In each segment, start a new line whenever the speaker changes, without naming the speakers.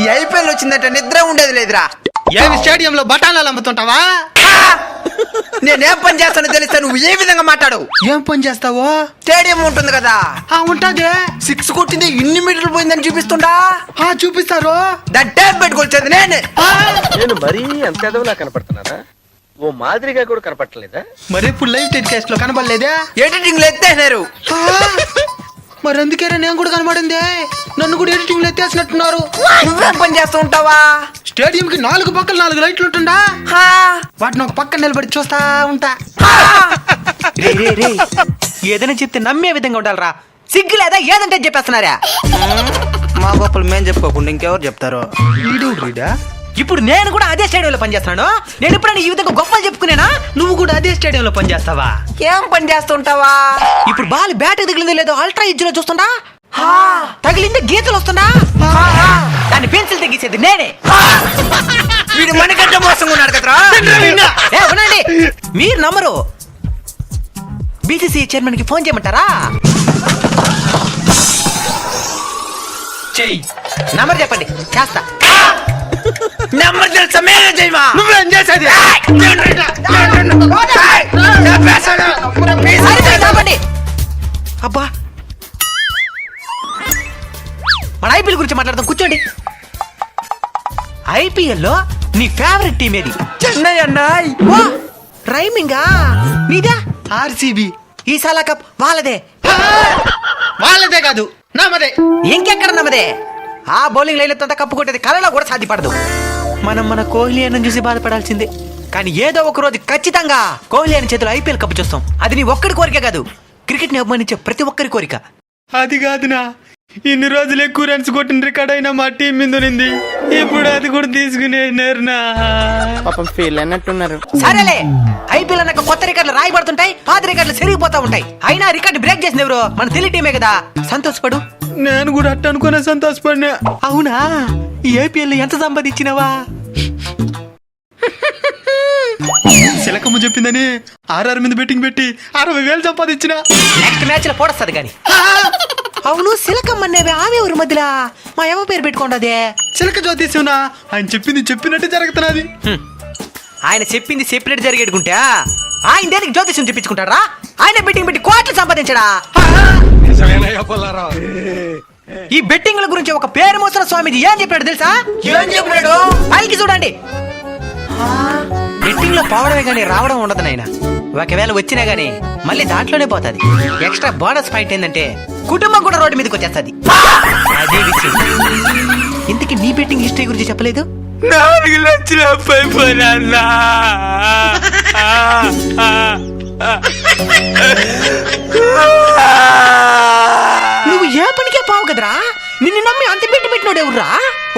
ఈ ఐపీఎల్ వచ్చిందంటే నిద్ర ఉండేది లేదురా.
ఏమి స్టేడియంలో బఠానాలు అమ్ముతుంటావా?
నేనేం పని చేస్తానో తెలిస్తే నువ్వు ఏ విధంగా మాట్లాడు.
ఏం పని చేస్తావో?
స్టేడియం ఉంటుంది కదా,
ఉంటది.
6 కొట్టింది ఇన్ని మీటర్లు పోయిందని చూపిస్తుండా.
చూపిస్తారు.
దాని టేప్ పెట్టుకొచ్చేది నేనే.
నేను మరీ అంత ఎదవలా కనపడుతున్నారా? ఓ మాదిరిగా కూడా కనపడలేదా?
మరి ఇప్పుడు లైవ్ టెలికాస్ట్ లో కనబడలేదా?
ఎడిటింగ్ లో ఎత్తేసినారు.
మరి అందుకేనా నేను కూడా కనబడింది. నన్ను కూడా ఎడిటింగ్ లో ఎత్తేసినట్టున్నారు.
నువ్వేం పని చేస్తూ ఉంటావా?
స్టేడియం కి 4 పక్కల 4 లైట్లు ఉంటుండా, వాటిని ఒక పక్కన నిలబడి చూస్తా ఉంటా.
ఏదైనా చెప్తే నమ్మే విధంగా ఉండాలరా. సిగ్గు లేదా? ఏదంటే చెప్పేస్తున్నారా? మా గొప్పలు మేం చెప్పుకోకుండా ఇంకెవరు చెప్తారు? ఇప్పుడు నేను కూడా అదే స్టేడియంలో పనిచేస్తున్నాను. నేను ఎప్పుడైనా ఈ విధంగా గొప్పలు చెప్పుకునేనా?
నువ్వు కూడా అదే స్టేడియంలో పనిచేస్తావా?
ఏం పని చేస్తుంటావా? ఇప్పుడు బాల్ బ్యాట్ తగిలిందో లేదో అల్ట్రా ఎడ్జ్ లో చూస్తుండా. తగిలింది గీతలు వస్తుందా, దాన్ని పెన్సిల్ తగ్గించేది నేనే. వీడు మనకంటే మోసంగా ఉన్నాడు కదరా. మీరు నమ్మరు. బీసీసీ చైర్మన్ కి ఫోన్ చేయమంటారా? నంబర్ చెప్పండి, చేస్తా. నెంబర్ తెలుసా? మేమే చేయమా?
నువ్వేం చేసేది?
అబ్బా, మన ఐపీఎల్ గురించి మాట్లాడదాం, కూర్చోండి. ఐపీఎల్ లో నీ ఫేవరెట్ టీం ఏది? చెన్నై అన్నాయ్. రైమింగా నీదా?
ఆర్సీబీ.
ఈ సాలా కప్ వాళ్ళదే.
వాళ్ళదే కాదు, నమ్మదే.
ఇంకెక్కడ నమ్మదే? ఆ బౌలింగ్ లైన్ అంతా కప్పు కొట్టేది కలలో కూడా సాధ్యపడదు. మనం మన కోహ్లీ అన్న చూసి బాధపడాల్సిందే. కానీ ఏదో ఒక రోజు ఖచ్చితంగా కోహ్లీ అనే చేతిలో ఐపీఎల్ కప్పు చూస్తాం. అది నీ ఒక్కడి కోరిక కాదు, క్రికెట్ ని అభిమానించే ప్రతి ఒక్కరి కోరిక.
అది కాదునా, ఇన్ని రోజులు ఎక్కువ రన్స్ కొట్టిన రికార్డ్ అయినా మా టీం మీద ఉంది. ఇప్పుడు అది కూడా తీసుకునే
పాపం ఫీల్ అన్నట్టున్నారు.
సరేలే, ఐపీఎల్ అన్నాక కొత్త రికార్డులు రాయబడుతుంటాయి, పాత రికార్డులు చెరిగిపోతా ఉంటాయి. అయినా రికార్డు బ్రేక్ చేసింది ఎవరు? మన తెలుగు టీమే కదా. సంతోషపడు.
నేను కూడా అట్ట అనుకునే సంతోషపడినా.
అవునా? ఈ ఐపీఎల్ ఎంత సంపాదించినవా?
శిలకమ్మ చెప్పిందని 6 మీద బెట్టింగ్ పెట్టి 60,000 సంపాదించిన.
నెక్స్ట్ మ్యాచ్ లో పోడొస్తుంది కానీ. అవును, సిలకమ్మనేవి ఆమె ఊరి మధ్యలో మా ఏమో పేరు పెట్టుకోండి.
చిలక జ్యోతిష్యునా? ఆయన చెప్పింది చెప్పినట్టు జరుగుతున్నది.
ఆయన చెప్పింది చెప్పినట్టు జరిగేడుకుంటే ఆయన దేనికి జ్యోతిష్యం చెప్పించుకుంటారా? ఆయన బెట్టింగ్ పెట్టి కోట్లు సంపాదించడా? ఈ బెట్టింగ్ల గురించి ఒక పేరు మోసిన స్వామీజీ ఏం చెప్పాడు తెలుసా? ఏం చెప్పాడు? పైకి చూడండి. బెట్టింగ్ లో పోవడమే గానీ రావడం ఉండదు నాయన. ఒకవేళ వచ్చినా గానీ మళ్ళీ దాంట్లోనే పోతుంది. ఎక్స్ట్రా బోనస్ పాయింట్ ఏంటంటే కుటుంబం కూడా రోడ్డు మీదకి వచ్చేస్తుంది. అదే విషయం. ఇంతకీ నీ బెట్టింగ్ హిస్టరీ గురించి చెప్పలేదు?
4 లక్షల పైపోయినా.
నువ్వు ఏ పనికే పావు కదరా. నిన్ను నమ్మి అంత పెట్టి పెట్టినోడు ఎవర్రా?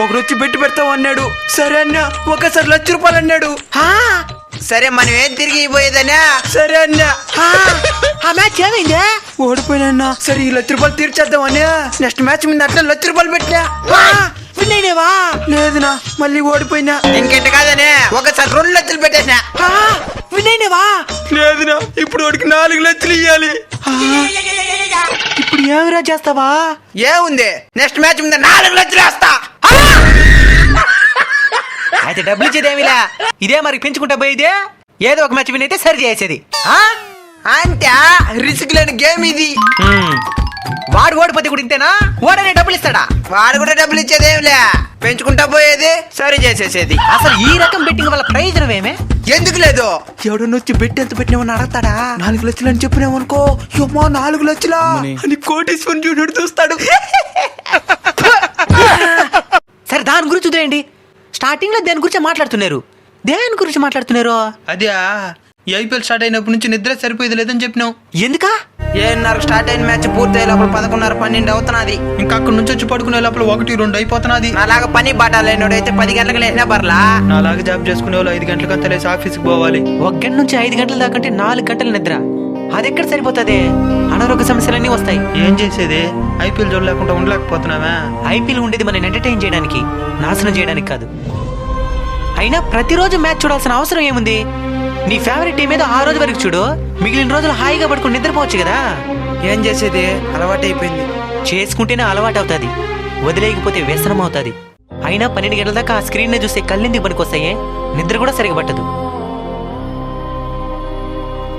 ఒకరు వచ్చి పెట్టి పెడతావు అన్నాడు. సరే అన్నా. ఒకసారి 1,00,000 రూపాయలు అన్నాడు. సరే మనం ఏం తిరిగి ఇవ్వలేదనా? సరే అన్నా. ఆ మ్యాచ్ ఏమైందే? ఓడిపోయినా. సరే ఈ 1,00,000 రూపాయలు తీర్చేద్దాం అన్నా. నెక్స్ట్ మ్యాచ్ మీద అట్లా 1,00,000 రూపాయలు పెట్టినా. విన్నావా? లేదునా, మళ్ళీ ఓడిపోయినా. ఇంకెంట కాదనే ఒకసారి 2 లక్షలు పెట్టేసినా. విన్నావా? లేదునా, ఇప్పుడు వాడికి 4 లక్షలు ఇవ్వాలి. ఇప్పుడు ఏమిరా చేస్తావా? ఏముంది, నెక్స్ట్ మ్యాచ్ మీద 4 లక్షలు వేస్తా. అయితే డబ్బులు ఇచ్చేదేమిలా, ఇదే మరి పెంచుకుంటా పోయేదే. ఏదో ఒక మ్యాచ్ వినైతే సరి చేసేది. అంటే రిస్క్ లేని గేమ్ ఇది. వాడు ఓడిపోతే కూడా ఇంతేనా? వాడనే డబ్బులు ఇస్తాడా? వాడు కూడా డబ్బులు ఇచ్చేదేమిలే, పెంచుకుంటా పోయేది, సరి చేసేసేది. అసలు ఈ రకం బెట్టింగ్ వల్ల ప్రయోజనం ఏమే? ఎందుకు లేదు? ఎవడన్నా వచ్చి బెట్టి ఎంత పెట్టినామని అడగతాడా? 4 లక్షలు అని చెప్పినామనుకో, అమ్మా 4 లక్షలా అని కోటీశ్వరుని చూడు చూస్తాడు. సరే దాని గురించి వదిలేయండి. స్టార్టింగ్ లో దేని గురించి మాట్లాడుతున్నారు? దేని గురించి మాట్లాడుతున్నారు?
అదే ఈ ఐపీఎల్ స్టార్ట్ అయినప్పటి నుంచి నిద్ర సరిపోయేది లేదని చెప్పినావు.
ఎందుకా? 7:30 స్టార్ట్ అయిన మ్యాచ్ పూర్తయ్యే లోపల 11:30, 12 అవుతున్నది.
ఇంకా అక్కడ నుంచి వచ్చి పడుకునే లోపల 1, 2 అయిపోతున్నది.
అలాగా పని బాటాలైనోడు అయితే 10 గంటలకు లేచినా పర్లా.
నాలాగా జాబ్ చేసుకునే వాళ్ళు 5 గంటలకంతా లేచి ఆఫీస్కి పోవాలి.
1 గంట నుంచి 5 గంటల దాకంటే 4 గంటల నిద్ర. అది ఎక్కడ సరిపోతుంది? అనారోగ్య సమస్యలన్నీ వస్తాయి.
ఏం చేసేది? ఐపీఎల్ చూడలేకుండా ఉండలేకపోతున్నావా?
ఐపీఎల్ ఉండేది మనం ఎంటర్టైన్ చేయడానికి, నాశనం చేయడానికి కాదు. అయినా ప్రతిరోజు మ్యాచ్ చూడాల్సిన అవసరం ఏముంది? నీ ఫేవరెట్ టీం మీద ఆ రోజు వరకు చూడు, మిగిలిన రోజులు హాయిగా పడుకుని నిద్రపోవచ్చు కదా. ఏం చేసేది? అలవాటు అయిపోయింది. చేసుకుంటేనే అలవాటు అవుతుంది, వదిలేయకపోతే వ్యసనం అవుతుంది.
అయినా 12 గంటల దాకా ఆ స్క్రీన్ నే చూస్తే కళ్ళెందుకు పనికొస్తాయే? నిద్ర కూడా సరిగా పట్టదు.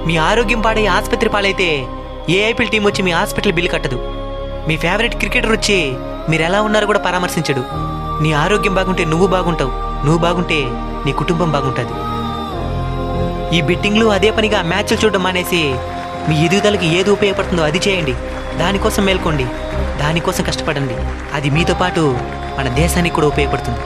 మీ ఆరోగ్యం పాడై ఆసుపత్రి పాలైతే ఏ ఐపీఎల్ టీం వచ్చి మీ హాస్పిటల్ బిల్లు కట్టదు. మీ ఫేవరెట్ క్రికెటర్ వచ్చి మీరు ఎలా ఉన్నారో కూడా పరామర్శించడు. నీ ఆరోగ్యం బాగుంటే నువ్వు బాగుంటావు, నువ్వు బాగుంటే నీ కుటుంబం బాగుంటుంది. ఈ బెట్టింగ్లు అదే పనిగా మ్యాచ్లు చూడడం మానేసి మీ ఎదుగుదలకి ఏది ఉపయోగపడుతుందో అది చేయండి. దానికోసం మేల్కోండి, దానికోసం కష్టపడండి. అది మీతో పాటు మన దేశానికి కూడా ఉపయోగపడుతుంది.